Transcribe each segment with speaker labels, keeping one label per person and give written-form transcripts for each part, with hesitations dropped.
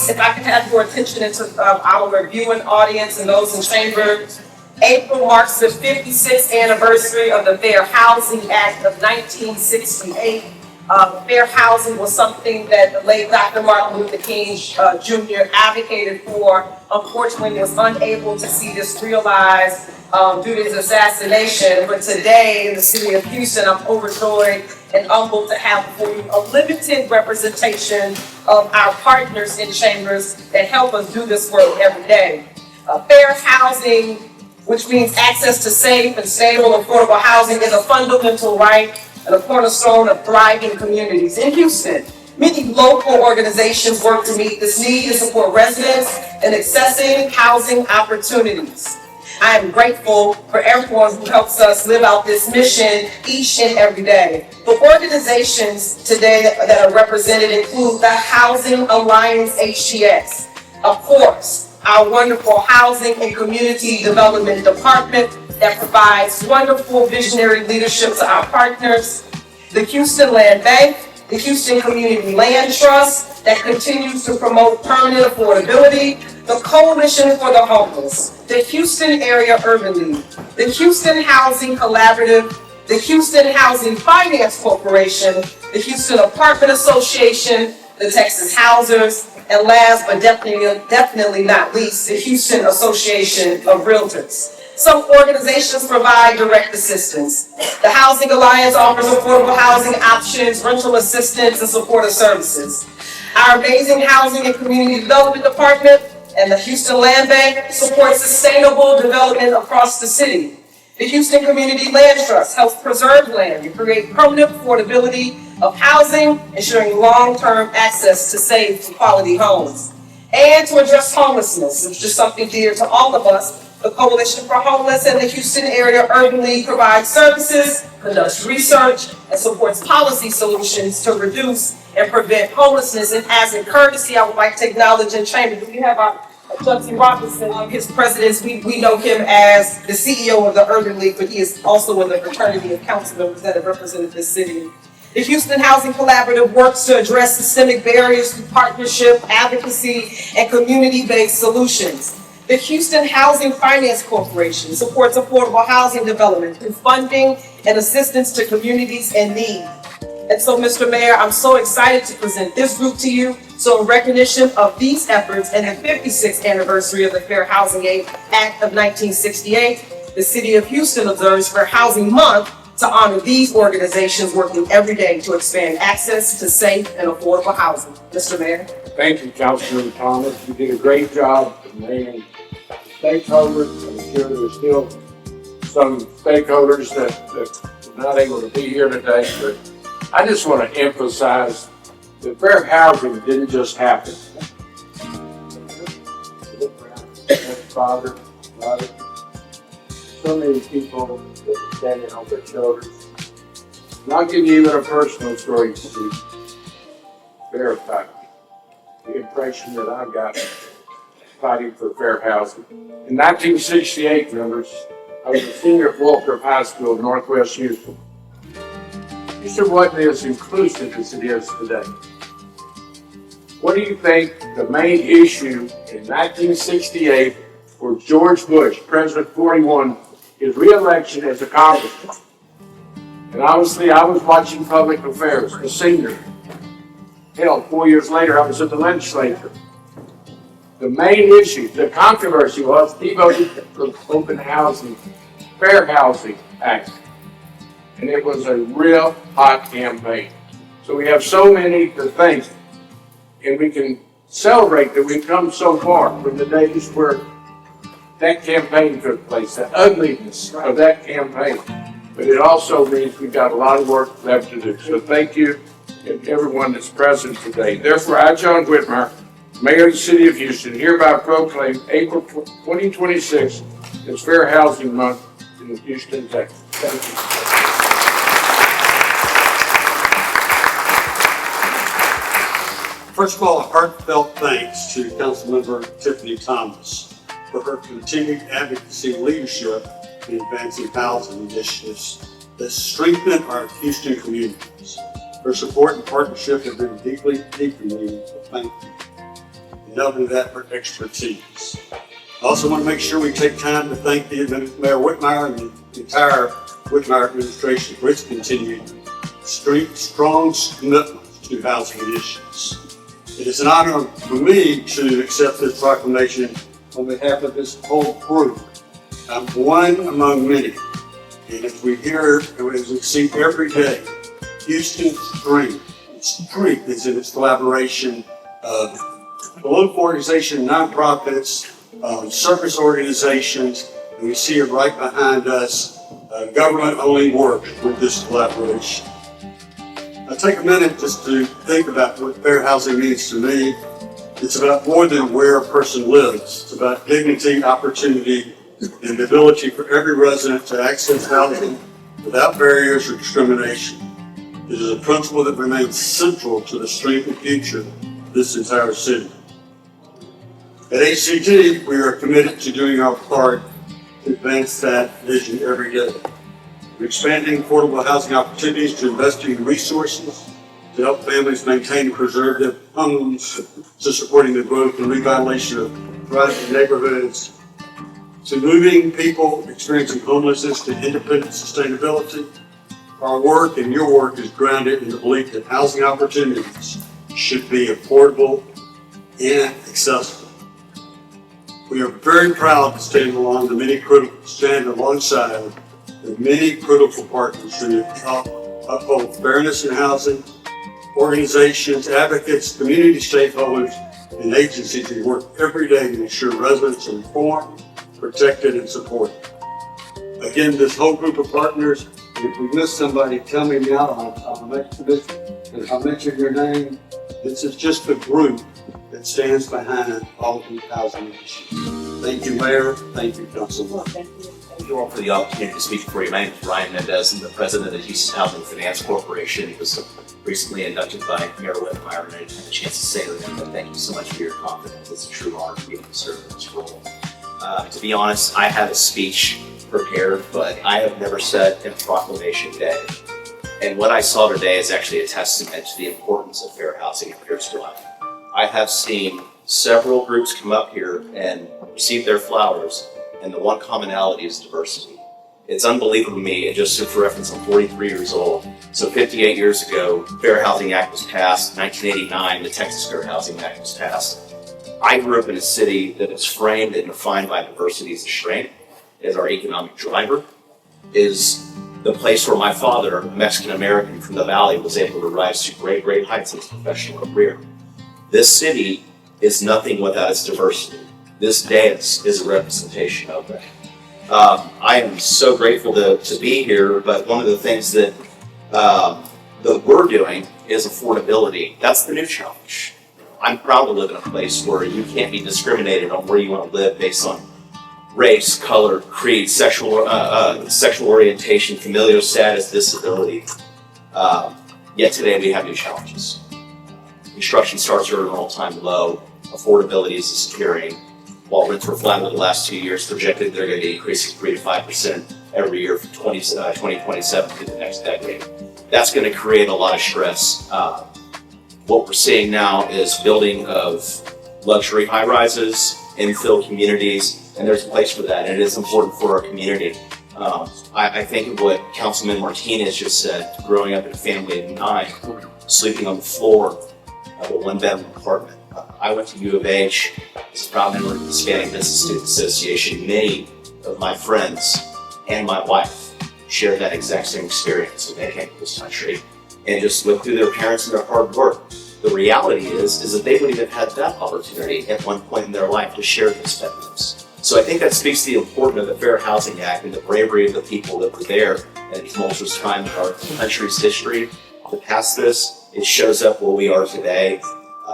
Speaker 1: bodies, if I can have your attention into our viewing audience and those in chamber, April marks the 56th anniversary of the Fair Housing Act of 1968. Fair housing was something that the late Dr. Martin Luther King Jr. advocated for. Unfortunately, was unable to see this realized due to his assassination. But today, in the city of Houston, I'm overjoyed and humbled to have for you a limited representation of our partners in chambers that help us do this work every day. Fair housing, which means access to safe and stable, affordable housing, is a fundamental right and a cornerstone of thriving communities. In Houston, many local organizations work to meet this need and support residents in accessing housing opportunities. I am grateful for everyone who helps us live out this mission each and every day. The organizations today that are represented include the Housing Alliance HTX, of course, our wonderful Housing and Community Development Department that provides wonderful visionary leadership to our partners, the Houston Land Bank, the Houston Community Land Trust that continues to promote permanent affordability, the Coalition for the Homeless, the Houston Area Urban League, the Houston Housing Collaborative, the Houston Housing Finance Corporation, the Houston Apartment Association, the Texas Housers, and last but definitely not least, the Houston Association of Realtors. Some organizations provide direct assistance. The Housing Alliance offers affordable housing options, rental assistance, and supportive services. Our amazing Housing and Community Development Department and the Houston Land Bank support sustainable development across the city. The Houston Community Land Trust helps preserve land and create permanent affordability of housing, ensuring long-term access to safe and quality homes. And to address homelessness, which is something dear to all of us, the Coalition for Homeless and the Houston Area Urban League provides services, conducts research, and supports policy solutions to reduce and prevent homelessness. And as a courtesy, I would like to acknowledge in chamber, we have our Judson Robinson, his presidents. We know him as the CEO of the Urban League, but he is also in the fraternity of council members that have represented this city. The Houston Housing Collaborative works to address systemic barriers through partnership, advocacy, and community-based solutions. The Houston Housing Finance Corporation supports affordable housing development through funding and assistance to communities in need. And so, Mr. Mayor, I'm so excited to present this group to you. So in recognition of these efforts and the 56th anniversary of the Fair Housing Act of 1968, the City of Houston observes Fair Housing Month to honor these organizations working every day to expand access to safe and affordable housing. Mr. Mayor.
Speaker 2: Thank you, Councilman Thomas. You did a great job of naming stakeholders. I'm sure there's still some stakeholders that are not able to be here today, but I just want to emphasize that fair housing didn't just happen. Father, mother, so many people that are standing on their shoulders. And I'll give you even a personal story to verify the impression that I got fighting for fair housing. In 1968, members, I was a senior at Wolcott High School in Northwest Houston. Houston wasn't as inclusive as it is today. What do you think the main issue in 1968 for George Bush, President 41, his re-election as a congressman? And obviously I was watching public affairs, a senior. Hell, 4 years later I was in the legislature. The main issue, the controversy was he voted for the Open Housing, Fair Housing Act. And it was a real hot campaign. So we have so many to thank, and we can celebrate that we've come so far from the days where that campaign took place, the ugliness of that campaign. But it also means we've got a lot of work left to do. So thank you and everyone that's present today. Therefore, I, John Whitmer, Mayor of the City of Houston, hereby proclaim April 2026 as Fair Housing Month in Houston, Texas. Thank you.
Speaker 3: First of all, a heartfelt thanks to Councilmember Tiffany Thomas for her continued advocacy and leadership in advancing housing initiatives that strengthen our Houston communities. Her support and partnership have been deeply meaningful. Thank you. and not only that, for expertise. I also want to make sure we take time to thank Mayor Whitmire and the entire Whitmire administration for its continued strong commitment to housing initiatives. It is an honor for me to accept this proclamation on behalf of this whole group. I'm one among many, and as we hear, as we see every day, Houston's strength is in its collaboration of local organizations, nonprofits, service organizations, and we see it right behind us. Government only works with this collaboration. I'll take a minute just to think about what fair housing means to me. It's about more than where a person lives. It's about dignity, opportunity, and the ability for every resident to access housing without barriers or discrimination. It is a principle that remains central to the strength and future of this entire city. At HCT, we are committed to doing our part to advance that vision every day. We're expanding affordable housing opportunities, to investing in resources to help families maintain and preserve their homes, to supporting the growth and revitalization of thriving neighborhoods, to moving people experiencing homelessness to independent sustainability. Our work and your work is grounded in the belief that housing opportunities should be affordable and accessible. We are very proud to stand alongside the many critical partners who uphold fairness in housing, organizations, advocates, community stakeholders, and agencies who work every day to ensure residents are informed, protected, and supported. Again, this whole group of partners, if we miss somebody, tell me now, I'll mention this, and I'll mention your name. This is just the group that stands behind all of these housing issues. Thank you, Mayor. Thank you, Councilman.
Speaker 4: Thank you all for the opportunity to speak before you. My name is Ryan Mendez. I'm the president of the Houston Housing Finance Corporation. It was recently inducted by Mayor Whitmire, and I didn't have a chance to say to them, but thank you so much for your confidence. It's a true honor to be able to serve in this role. To be honest, I had a speech prepared, but I have never said in Proclamation Day. And what I saw today is actually a testament to the importance of fair housing in Pierce Life. I have seen several groups come up here and receive their flowers, and the one commonality is diversity. It's unbelievable to me, and just for reference, I'm 43 years old. So 58 years ago, Fair Housing Act was passed. 1989, the Texas Fair Housing Act was passed. I grew up in a city that is framed and defined by diversity as a strength, as our economic driver, is the place where my father, a Mexican-American from the Valley, was able to rise to great, great heights in his professional career. This city is nothing without its diversity. This dais is a representation of that. I am so grateful to be here, but one of the things that we're doing is affordability. That's the new challenge. I'm proud to live in a place where you can't be discriminated on where you want to live based on race, color, creed, sexual orientation, familial status, disability. Yet today we have new challenges. Construction starts are at an all-time low. Affordability is disappearing. While rents were flat over the last 2 years, projected they're going to be increasing 3 to 5% every year from 2027 to the next decade. That's going to create a lot of stress. What we're seeing now is building of luxury high-rises, infill communities, and there's a place for that, and it is important for our community. I think of what Councilman Martinez just said, growing up in a family of 9, sleeping on the floor of a one-bedroom apartment. I went to U of H, as a proud member of the Hispanic Business Student Association. Many of my friends and my wife shared that exact same experience when they came to this country and just lived through their parents and their hard work. The reality is that they wouldn't have had that opportunity at one point in their life to share those benefits. So I think that speaks to the importance of the Fair Housing Act and the bravery of the people that were there at a tumultuous time in our country's history to pass this. It shows up where we are today.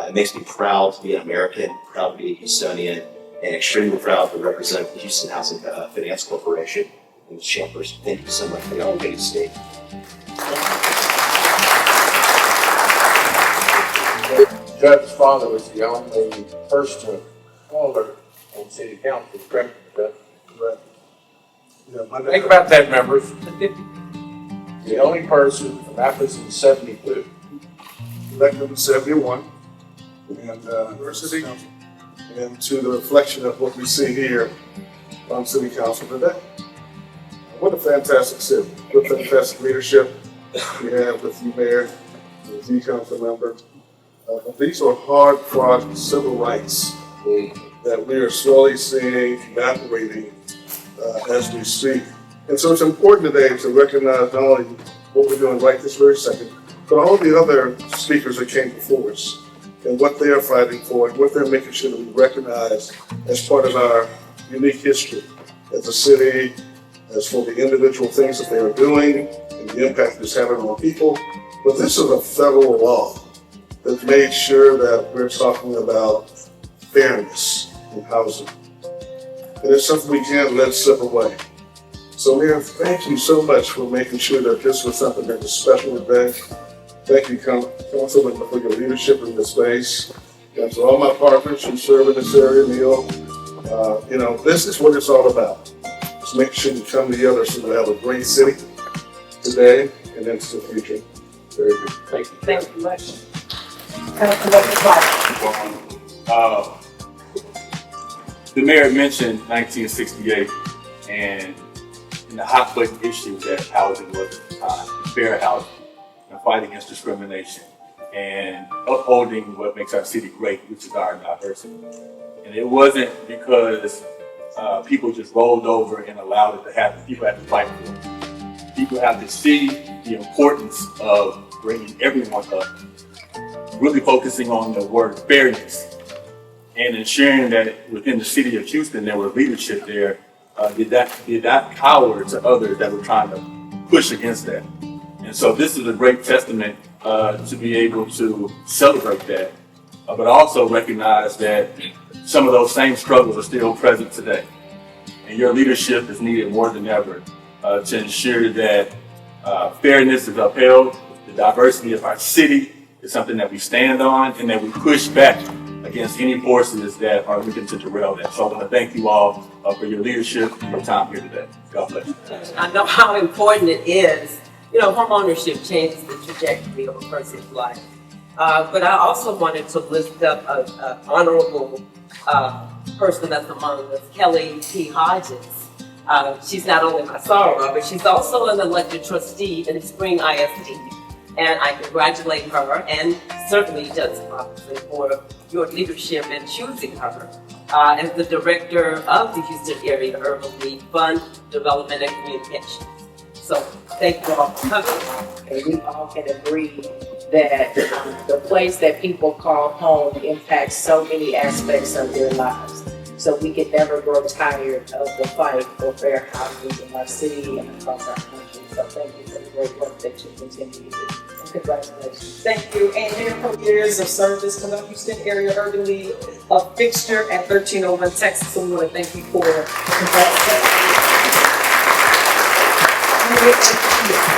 Speaker 4: It makes me proud to be an American, proud to be a Houstonian, and extremely proud to represent the Houston Housing Finance Corporation in the chambers. Thank you so much for the opportunity to speak.
Speaker 2: Judge's father was the only person of color on city council, correct? Correct. Think about that, members. The only person, that was in 72.
Speaker 5: Elected in 71, and diversity, and to the reflection of what we see here on City Council today. What a fantastic city. What fantastic leadership we have with you, Mayor, with you, Council Member. These are hard-fought civil rights that we are slowly seeing evaporating as we speak. And so it's important today to recognize not only what we're doing right this very second, but all the other speakers that came before us and what they are fighting for and what they're making sure that we recognize as part of our unique history as a city, as for the individual things that they are doing and the impact it's having on people. But this is a federal law that's made sure that we're talking about fairness in housing. And it's something we can't let slip away. So Mayor, thank you so much for making sure that this was something that was special today. Thank you, Councilman, for your leadership in this space. And to all my partners who serve in this area, Neil, this is what it's all about. Just make sure we come together so we have a great city today and into the future. Very good. Thank you.
Speaker 1: Thank you much. Councilmember Clark.
Speaker 6: The mayor mentioned 1968 and the hot button issue that housing was at the time, fair housing, and fight against discrimination, and upholding what makes our city great, which is our diversity. And it wasn't because people just rolled over and allowed it to happen. People had to fight for it. People have to see the importance of bringing everyone up, really focusing on the word fairness, and ensuring that within the city of Houston there was leadership there, did that power to others that were trying to push against that. And so this is a great testament to be able to celebrate that, but also recognize that some of those same struggles are still present today. And your leadership is needed more than ever to ensure that fairness is upheld, the diversity of our city is something that we stand on, and that we push back against any forces that are looking to derail that. So I want to thank you all for your leadership and your time here today. God bless you.
Speaker 7: I know how important it is. Home ownership changes the trajectory of a person's life. But I also wanted to lift up an honorable person that's among us, Kelly P. Hodges. She's not only my soror, but she's also an elected trustee in Spring ISD. And I congratulate her and certainly Judge Robinson for your leadership in choosing her as the director of the Houston Area Urban League Fund Development and Communications. So thank you all for coming.
Speaker 8: And we all can agree that the place that people call home impacts so many aspects of their lives. So we can never grow tired of the fight for fair housing in our city and across our country. So thank you for the great work that you continue to do. And congratulations.
Speaker 1: Thank you. And Mayor for years of service to the Houston Area Urban League, a fixture at 1301 Texas. So we want to thank you for congratulations.